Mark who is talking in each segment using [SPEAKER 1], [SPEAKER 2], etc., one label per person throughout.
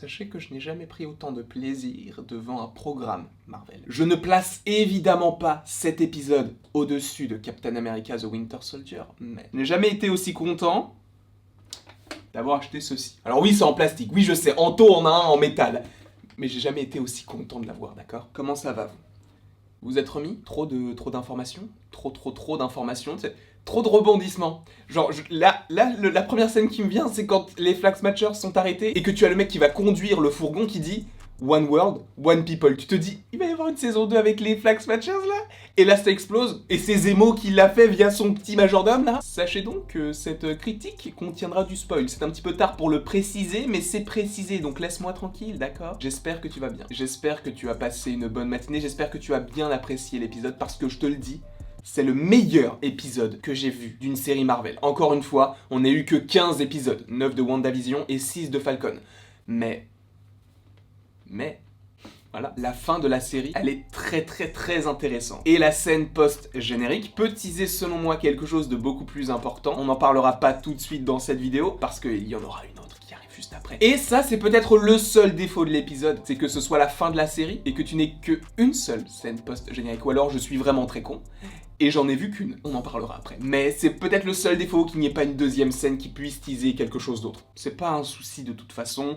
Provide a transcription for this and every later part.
[SPEAKER 1] Sachez que je n'ai jamais pris autant de plaisir devant un programme Marvel. Je ne place évidemment pas cet épisode au-dessus de Captain America The Winter Soldier, mais je n'ai jamais été aussi content d'avoir acheté ceci. Alors oui, c'est en plastique, oui je sais, en taux on a un en métal, mais j'ai jamais été aussi content de l'avoir, d'accord? Comment ça va vous? Vous êtes remis? Trop d'informations? Trop d'informations, trop de rebondissements. Genre, la première scène qui me vient, c'est quand les Flag Smashers sont arrêtés et que tu as le mec qui va conduire le fourgon qui dit One World, One People. Tu te dis, il va y avoir une saison 2 avec les Flag Smashers là? Et là, ça explose. Et c'est Zemo qui l'a fait via son petit majordome là. Sachez donc que cette critique contiendra du spoil. C'est un petit peu tard pour le préciser, mais c'est précisé. Donc laisse-moi tranquille, d'accord? J'espère que tu vas bien. J'espère que tu as passé une bonne matinée. J'espère que tu as bien apprécié l'épisode parce que je te le dis, c'est le meilleur épisode que j'ai vu d'une série Marvel. Encore une fois, on n'a eu que 15 épisodes, 9 de WandaVision et 6 de Falcon. Mais, voilà, la fin de la série, elle est très intéressante. Et la scène post-générique peut teaser selon moi quelque chose de beaucoup plus important. On n'en parlera pas tout de suite dans cette vidéo, parce qu'il y en aura une autre qui arrive juste après. Et ça, c'est peut-être le seul défaut de l'épisode, c'est que ce soit la fin de la série, et que tu n'aies qu'une seule scène post-générique, ou alors je suis vraiment très con. Et j'en ai vu qu'une, on en parlera après. Mais c'est peut-être le seul défaut qu'il n'y ait pas une deuxième scène qui puisse teaser quelque chose d'autre. C'est pas un souci de toute façon,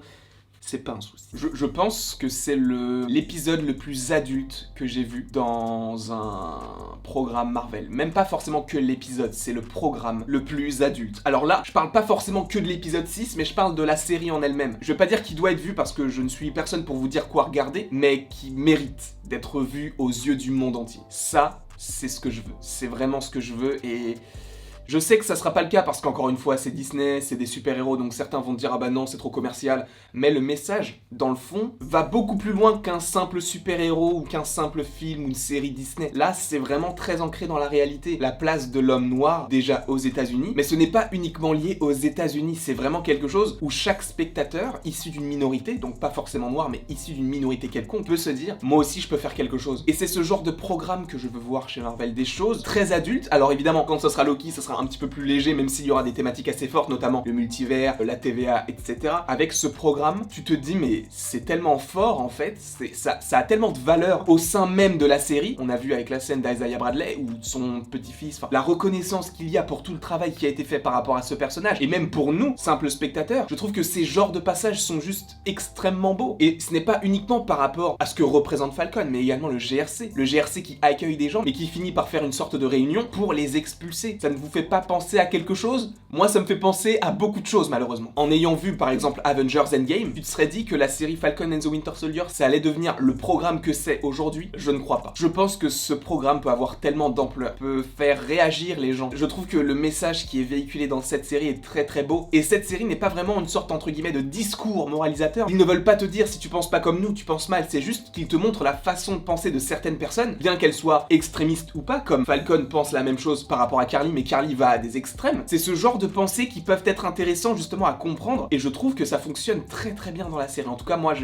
[SPEAKER 1] c'est pas un souci. Je pense que c'est l'épisode le plus adulte que j'ai vu dans un programme Marvel. Même pas forcément que l'épisode, c'est le programme le plus adulte. Alors là, je parle pas forcément que de l'épisode 6, mais je parle de la série en elle-même. Je vais pas dire qu'il doit être vu parce que je ne suis personne pour vous dire quoi regarder, mais qui mérite d'être vu aux yeux du monde entier. Ça, c'est ce que je veux, c'est vraiment ce que je veux et je sais que ça sera pas le cas parce qu'encore une fois c'est Disney, c'est des super-héros donc certains vont dire ah bah non c'est trop commercial, mais le message dans le fond va beaucoup plus loin qu'un simple super-héros ou qu'un simple film ou une série Disney. Là c'est vraiment très ancré dans la réalité, la place de l'homme noir déjà aux États-Unis, mais ce n'est pas uniquement lié aux États-Unis, c'est vraiment quelque chose où chaque spectateur issu d'une minorité, donc pas forcément noir mais issu d'une minorité quelconque, peut se dire moi aussi je peux faire quelque chose. Et c'est ce genre de programme que je veux voir chez Marvel, des choses très adultes. Alors évidemment quand ce sera Loki, ce sera un petit peu plus léger, même s'il y aura des thématiques assez fortes, notamment le multivers, la TVA, etc. Avec ce programme, tu te dis, mais c'est tellement fort en fait, ça a tellement de valeur au sein même de la série. On a vu avec la scène d'Isaiah Bradley, ou son petit-fils, la reconnaissance qu'il y a pour tout le travail qui a été fait par rapport à ce personnage, et même pour nous, simples spectateurs, je trouve que ces genres de passages sont juste extrêmement beaux. Et ce n'est pas uniquement par rapport à ce que représente Falcon, mais également le GRC. Le GRC qui accueille des gens, mais qui finit par faire une sorte de réunion pour les expulser. Ça ne vous fait pas penser à quelque chose? Moi ça me fait penser à beaucoup de choses malheureusement. En ayant vu par exemple Avengers Endgame, tu te serais dit que la série Falcon and the Winter Soldier ça allait devenir le programme que c'est aujourd'hui? Je ne crois pas. Je pense que ce programme peut avoir tellement d'ampleur, peut faire réagir les gens. Je trouve que le message qui est véhiculé dans cette série est très beau, et cette série n'est pas vraiment une sorte entre guillemets de discours moralisateur. Ils ne veulent pas te dire si tu penses pas comme nous, tu penses mal, c'est juste qu'ils te montrent la façon de penser de certaines personnes, bien qu'elles soient extrémistes ou pas, comme Falcon pense la même chose par rapport à Karli, mais Karli va à des extrêmes. C'est ce genre de pensées qui peuvent être intéressants justement à comprendre, et je trouve que ça fonctionne très bien dans la série. En tout cas moi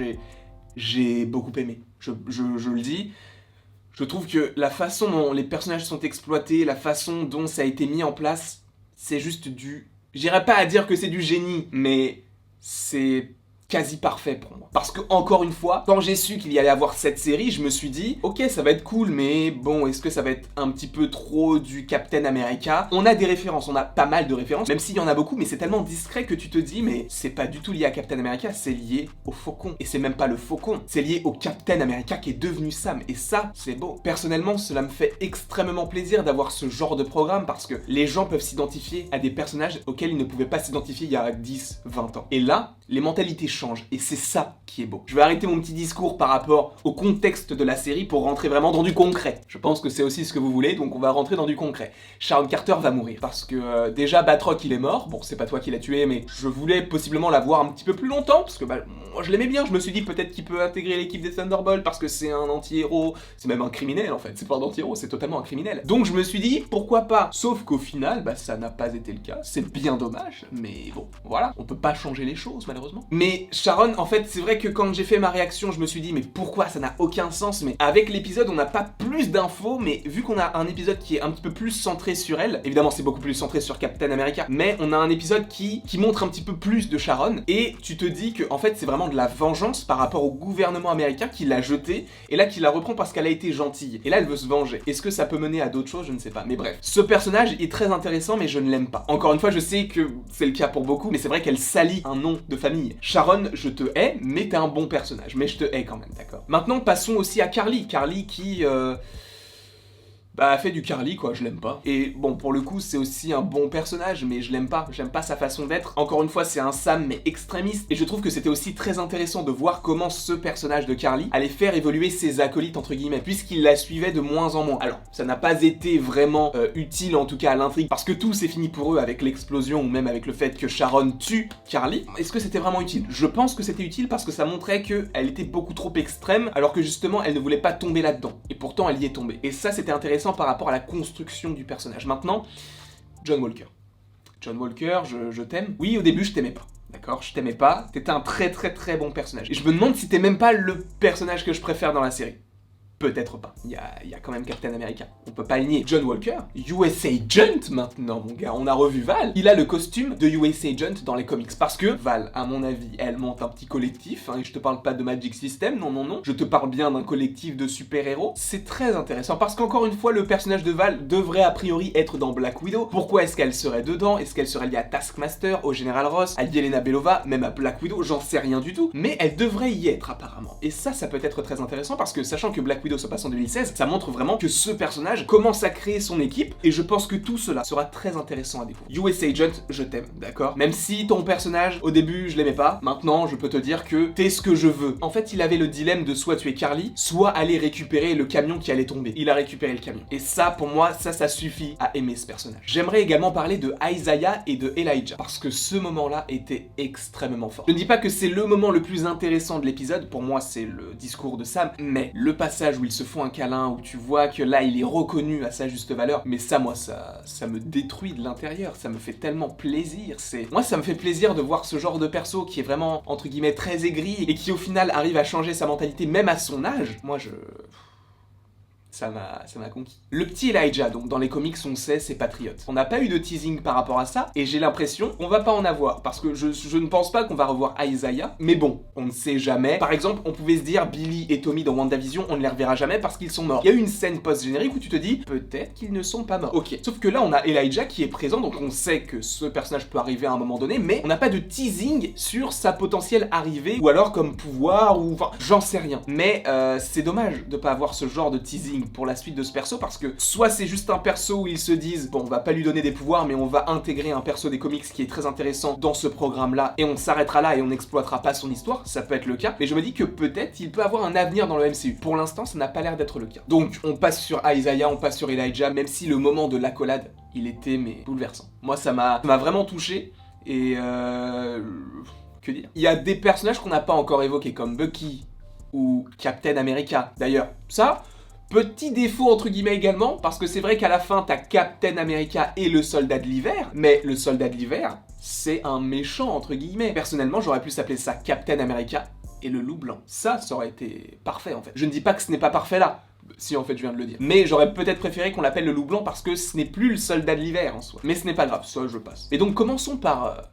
[SPEAKER 1] j'ai beaucoup aimé, je le dis. Je trouve que la façon dont les personnages sont exploités, la façon dont ça a été mis en place, c'est juste j'irais pas à dire que c'est du génie, mais c'est quasi parfait pour moi. Parce que, encore une fois, quand j'ai su qu'il y allait avoir cette série, je me suis dit, ok, ça va être cool, mais bon, est-ce que ça va être un petit peu trop du Captain America? On a des références, on a pas mal de références, même s'il y en a beaucoup, mais c'est tellement discret que tu te dis, mais c'est pas du tout lié à Captain America, c'est lié au Faucon. Et c'est même pas le Faucon, c'est lié au Captain America qui est devenu Sam, et ça, c'est beau. Personnellement, cela me fait extrêmement plaisir d'avoir ce genre de programme, parce que les gens peuvent s'identifier à des personnages auxquels ils ne pouvaient pas s'identifier il y a 10, 20 ans. Et là, les mentalités changent, et c'est ça qui est beau. Je vais arrêter mon petit discours par rapport au contexte de la série pour rentrer vraiment dans du concret. Je pense que c'est aussi ce que vous voulez, donc on va rentrer dans du concret. Sharon Carter va mourir, parce que déjà Batroc il est mort, bon c'est pas toi qui l'as tué, mais je voulais possiblement la voir un petit peu plus longtemps, parce que moi je l'aimais bien, je me suis dit peut-être qu'il peut intégrer l'équipe des Thunderbolts, parce que c'est un anti-héros, c'est même un criminel en fait, c'est pas un anti-héros, c'est totalement un criminel. Donc je me suis dit, pourquoi pas? Sauf qu'au final, ça n'a pas été le cas, c'est bien dommage, mais bon, voilà, on peut pas changer les choses malheureusement. Mais Sharon, en fait, c'est vrai que quand j'ai fait ma réaction, je me suis dit mais pourquoi ça n'a aucun sens, mais avec l'épisode on n'a pas plus d'infos, mais vu qu'on a un épisode qui est un petit peu plus centré sur elle, évidemment c'est beaucoup plus centré sur Captain America, mais on a un épisode qui montre un petit peu plus de Sharon, et tu te dis que en fait c'est vraiment de la vengeance par rapport au gouvernement américain qui l'a jetée, et là qui la reprend parce qu'elle a été gentille, et là elle veut se venger. Est-ce que ça peut mener à d'autres choses? Je ne sais pas, mais bref. Ce personnage est très intéressant, mais je ne l'aime pas. Encore une fois, je sais que c'est le cas pour beaucoup, mais c'est vrai qu'elle salit un nom de famille. Sharon, je te hais, mais t'es un bon personnage, mais je te hais quand même, d'accord. Maintenant, passons aussi à Carly. Carly qui... Bah, fait du Carly quoi, je l'aime pas. Et bon, pour le coup, c'est aussi un bon personnage, mais je l'aime pas. J'aime pas sa façon d'être. Encore une fois, c'est un Sam, mais extrémiste. Et je trouve que c'était aussi très intéressant de voir comment ce personnage de Carly allait faire évoluer ses acolytes, entre guillemets, puisqu'il la suivait de moins en moins. Alors, ça n'a pas été vraiment utile, en tout cas à l'intrigue, parce que tout s'est fini pour eux avec l'explosion, ou même avec le fait que Sharon tue Carly. Est-ce que c'était vraiment utile? Je pense que c'était utile parce que ça montrait qu'elle était beaucoup trop extrême, alors que justement, elle ne voulait pas tomber là-dedans. Et pourtant, elle y est tombée. Et ça, c'était intéressant par rapport à la construction du personnage. Maintenant, John Walker. John Walker, je t'aime. Oui, au début, je t'aimais pas. D'accord, je t'aimais pas. T'étais un très très très bon personnage. Et je me demande si t'es même pas le personnage que je préfère dans la série. Peut-être pas. Il y a quand même Captain America. On peut pas le nier. John Walker, US Agent maintenant, mon gars. On a revu Val. Il a le costume de US Agent dans les comics. Parce que Val, à mon avis, elle monte un petit collectif. Hein, et je te parle pas de Magic System, non, non, non. Je te parle bien d'un collectif de super-héros. C'est très intéressant. Parce qu'encore une fois, le personnage de Val devrait a priori être dans Black Widow. Pourquoi est-ce qu'elle serait dedans? Est-ce qu'elle serait liée à Taskmaster, au Général Ross, à Yelena Belova, même à Black Widow? J'en sais rien du tout. Mais elle devrait y être apparemment. Et ça peut être très intéressant parce que sachant que Black Widow se passe en 2016, ça montre vraiment que ce personnage commence à créer son équipe, et je pense que tout cela sera très intéressant à découvrir. US Agent, je t'aime, d'accord? Même si ton personnage, au début, je l'aimais pas, maintenant, je peux te dire que t'es ce que je veux. En fait, il avait le dilemme de soit tuer Carly, soit aller récupérer le camion qui allait tomber. Il a récupéré le camion. Et ça, pour moi, ça suffit à aimer ce personnage. J'aimerais également parler de Isaiah et de Elijah, parce que ce moment-là était extrêmement fort. Je ne dis pas que c'est le moment le plus intéressant de l'épisode, pour moi, c'est le discours de Sam, mais le passage où ils se font un câlin, où tu vois que là il est reconnu à sa juste valeur, mais ça moi ça me détruit de l'intérieur, ça me fait tellement plaisir, moi ça me fait plaisir de voir ce genre de perso qui est vraiment entre guillemets très aigri et qui au final arrive à changer sa mentalité même à son âge. Moi ça m'a conquis. Le petit Elijah, donc dans les comics on sait, c'est patriote. On n'a pas eu de teasing par rapport à ça, et j'ai l'impression qu'on va pas en avoir, parce que je ne pense pas qu'on va revoir Isaiah, mais bon, on ne sait jamais. Par exemple, on pouvait se dire Billy et Tommy dans WandaVision, on ne les reverra jamais parce qu'ils sont morts. Il y a eu une scène post-générique où tu te dis, peut-être qu'ils ne sont pas morts. Ok, sauf que là on a Elijah qui est présent, donc on sait que ce personnage peut arriver à un moment donné, mais on n'a pas de teasing sur sa potentielle arrivée, ou alors comme pouvoir, ou enfin, j'en sais rien. Mais c'est dommage de pas avoir ce genre de teasing pour la suite de ce perso, parce que soit c'est juste un perso où ils se disent bon on va pas lui donner des pouvoirs mais on va intégrer un perso des comics qui est très intéressant dans ce programme là et on s'arrêtera là et on n'exploitera pas son histoire, ça peut être le cas, mais je me dis que peut-être il peut avoir un avenir dans le MCU. Pour l'instant ça n'a pas l'air d'être le cas. Donc on passe sur Isaiah, on passe sur Elijah, même si le moment de l'accolade il était mais bouleversant. Moi ça m'a vraiment touché, et que dire. Il y a des personnages qu'on n'a pas encore évoqués comme Bucky ou Captain America. D'ailleurs ça, petit défaut entre guillemets également, parce que c'est vrai qu'à la fin t'as Captain America et le soldat de l'hiver, mais le soldat de l'hiver, c'est un méchant entre guillemets. Personnellement j'aurais pu s'appeler ça Captain America et le loup blanc. Ça aurait été parfait en fait. Je ne dis pas que ce n'est pas parfait là, si en fait je viens de le dire. Mais j'aurais peut-être préféré qu'on l'appelle le loup blanc parce que ce n'est plus le soldat de l'hiver en soi. Mais ce n'est pas grave, ça je passe. Et donc commençons par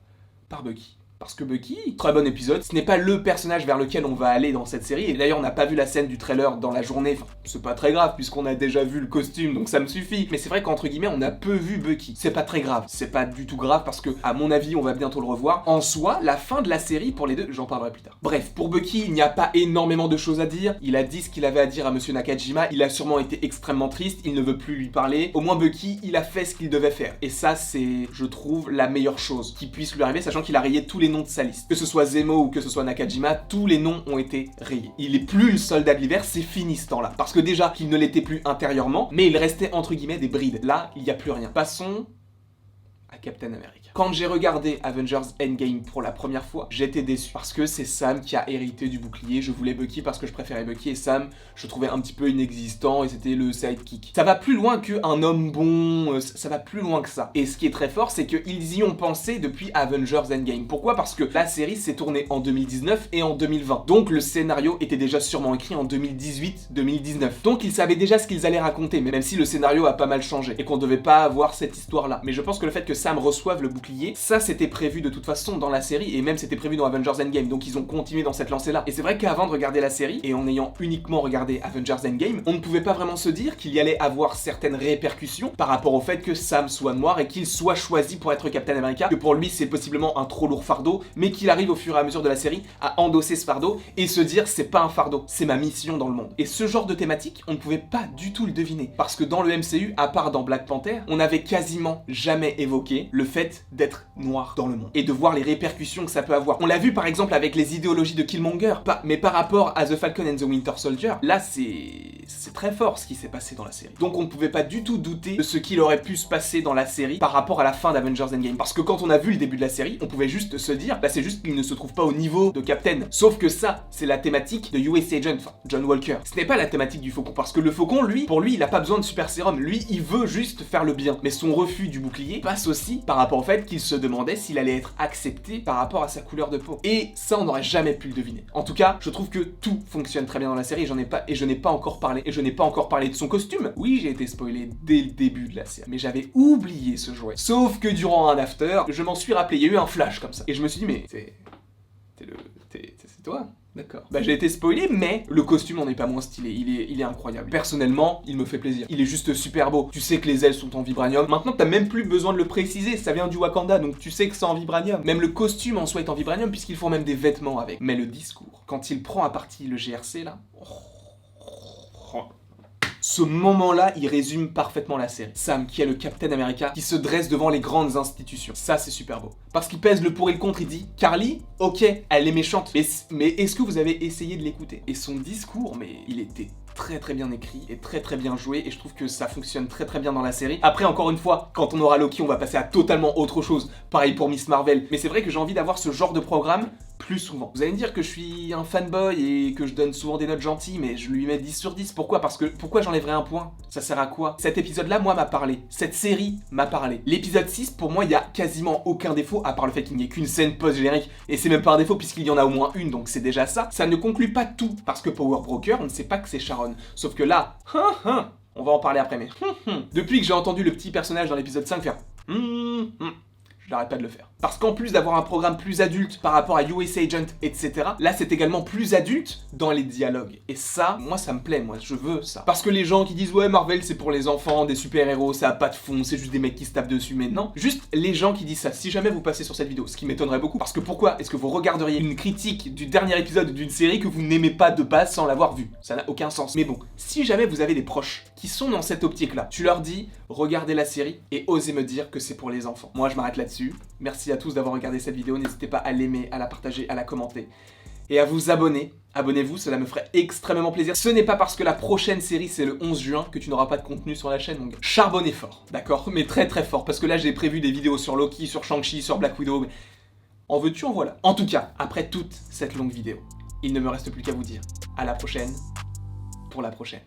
[SPEAKER 1] Bucky. Parce que Bucky, très bon épisode, ce n'est pas le personnage vers lequel on va aller dans cette série, et d'ailleurs on n'a pas vu la scène du trailer dans la journée, enfin c'est pas très grave puisqu'on a déjà vu le costume donc ça me suffit, mais c'est vrai qu'entre guillemets on a peu vu Bucky, c'est pas très grave, c'est pas du tout grave parce que à mon avis on va bientôt le revoir. En soi, la fin de la série pour les deux, j'en parlerai plus tard. Bref, pour Bucky il n'y a pas énormément de choses à dire, il a dit ce qu'il avait à dire à Monsieur Nakajima, il a sûrement été extrêmement triste, il ne veut plus lui parler, au moins Bucky il a fait ce qu'il devait faire, et ça c'est, je trouve, la meilleure chose qui puisse lui arriver, sachant qu'il a rayé tous les noms de sa liste. Que ce soit Zemo ou que ce soit Nakajima, tous les noms ont été rayés. Il est plus le soldat de l'hiver, c'est fini ce temps-là. Parce que déjà qu'il ne l'était plus intérieurement, mais il restait entre guillemets des brides. Là, il n'y a plus rien. Passons à Captain America. Quand j'ai regardé Avengers Endgame pour la première fois, j'étais déçu. Parce que c'est Sam qui a hérité du bouclier. Je voulais Bucky parce que je préférais Bucky. Et Sam, je trouvais un petit peu inexistant et c'était le sidekick. Ça va plus loin qu'un homme bon, ça va plus loin que ça. Et ce qui est très fort, c'est qu'ils y ont pensé depuis Avengers Endgame. Pourquoi? Parce que la série s'est tournée en 2019 et en 2020. Donc le scénario était déjà sûrement écrit en 2018-2019. Donc ils savaient déjà ce qu'ils allaient raconter, même si le scénario a pas mal changé et qu'on devait pas avoir cette histoire-là. Mais je pense que le fait que Sam reçoive le bouclier, ça c'était prévu de toute façon dans la série et même c'était prévu dans Avengers Endgame. Donc ils ont continué dans cette lancée-là. Et c'est vrai qu'avant de regarder la série et en ayant uniquement regardé Avengers Endgame, on ne pouvait pas vraiment se dire qu'il y allait avoir certaines répercussions par rapport au fait que Sam soit noir et qu'il soit choisi pour être Captain America, que pour lui c'est possiblement un trop lourd fardeau, mais qu'il arrive au fur et à mesure de la série à endosser ce fardeau et se dire c'est pas un fardeau, c'est ma mission dans le monde. Et ce genre de thématique, on ne pouvait pas du tout le deviner. Parce que dans le MCU, à part dans Black Panther, on n'avait quasiment jamais évoqué le fait d'être noir dans le monde et de voir les répercussions que ça peut avoir. On l'a vu par exemple avec les idéologies de Killmonger, mais par rapport à The Falcon and the Winter Soldier, là c'est très fort ce qui s'est passé dans la série. Donc on ne pouvait pas du tout douter de ce qu'il aurait pu se passer dans la série par rapport à la fin d'Avengers Endgame. Parce que quand on a vu le début de la série, on pouvait juste se dire, bah c'est juste qu'il ne se trouve pas au niveau de Captain. Sauf que ça, c'est la thématique de US Agent, enfin John Walker. Ce n'est pas la thématique du Faucon, parce que le Faucon, lui, pour lui, il a pas besoin de super sérum. Lui, il veut juste faire le bien. Mais son refus du bouclier passe aussi par rapport au fait qu'il se demandait s'il allait être accepté par rapport à sa couleur de peau. Et ça, on n'aurait jamais pu le deviner. En tout cas, je trouve que tout fonctionne très bien dans la série, et je n'ai pas encore parlé. Et je n'ai pas encore parlé de son costume. Oui, j'ai été spoilé dès le début de la série, mais j'avais oublié ce jouet. Sauf que durant un after, je m'en suis rappelé, il y a eu un flash comme ça. Et je me suis dit, mais c'est toi? D'accord. Bah j'ai été spoilé, mais le costume en est pas moins stylé, il est incroyable. Personnellement, il me fait plaisir. Il est juste super beau. Tu sais que les ailes sont en vibranium. Maintenant, t'as même plus besoin de le préciser, ça vient du Wakanda, donc tu sais que c'est en vibranium. Même le costume en soi est en vibranium, puisqu'ils font même des vêtements avec. Mais le discours, quand il prend à partie le GRC là... Ce moment-là, il résume parfaitement la série. Sam, qui est le Captain America, qui se dresse devant les grandes institutions. Ça, c'est super beau. Parce qu'il pèse le pour et le contre, il dit « Carly, ok, elle est méchante, mais est-ce que vous avez essayé de l'écouter ?» Et son discours, mais il était très bien écrit et très bien joué et je trouve que ça fonctionne très bien dans la série. Après, encore une fois, quand on aura Loki, on va passer à totalement autre chose. Pareil pour Miss Marvel. Mais c'est vrai que j'ai envie d'avoir ce genre de programme plus souvent. Vous allez me dire que je suis un fanboy et que je donne souvent des notes gentilles, mais je lui mets 10 sur 10. Pourquoi? Parce que pourquoi j'enlèverais un point? Ça sert à quoi? Cet épisode-là, moi, m'a parlé. Cette série m'a parlé. L'épisode 6, pour moi, il y a quasiment aucun défaut, à part le fait qu'il n'y ait qu'une scène post-générique, et c'est même pas un défaut puisqu'il y en a au moins une, donc c'est déjà ça. Ça ne conclut pas tout, parce que Power Broker, on ne sait pas que c'est Sharon. Sauf que là, on va en parler après, mais depuis que j'ai entendu le petit personnage dans l'épisode 5 faire je n'arrête pas de le faire. Parce qu'en plus d'avoir un programme plus adulte par rapport à US Agent, etc., là c'est également plus adulte dans les dialogues. Et ça, moi ça me plaît, moi je veux ça. Parce que les gens qui disent ouais Marvel c'est pour les enfants, des super-héros, ça a pas de fond, c'est juste des mecs qui se tapent dessus, mais non. Juste les gens qui disent ça, si jamais vous passez sur cette vidéo, ce qui m'étonnerait beaucoup, parce que pourquoi est-ce que vous regarderiez une critique du dernier épisode d'une série que vous n'aimez pas de base sans l'avoir vue? Ça n'a aucun sens. Mais bon, si jamais vous avez des proches qui sont dans cette optique-là, tu leur dis regardez la série et osez me dire que c'est pour les enfants. Moi je m'arrête là-dessus. Merci à tous d'avoir regardé cette vidéo, n'hésitez pas à l'aimer, à la partager, à la commenter et à vous abonner. Abonnez-vous, cela me ferait extrêmement plaisir. Ce n'est pas parce que la prochaine série c'est le 11 juin que tu n'auras pas de contenu sur la chaîne mon gars. Charbonnez fort, d'accord? Mais très fort, parce que là j'ai prévu des vidéos sur Loki, sur Shang-Chi, sur Black Widow. En veux-tu, en voilà. En tout cas, après toute cette longue vidéo, il ne me reste plus qu'à vous dire à la prochaine pour la prochaine.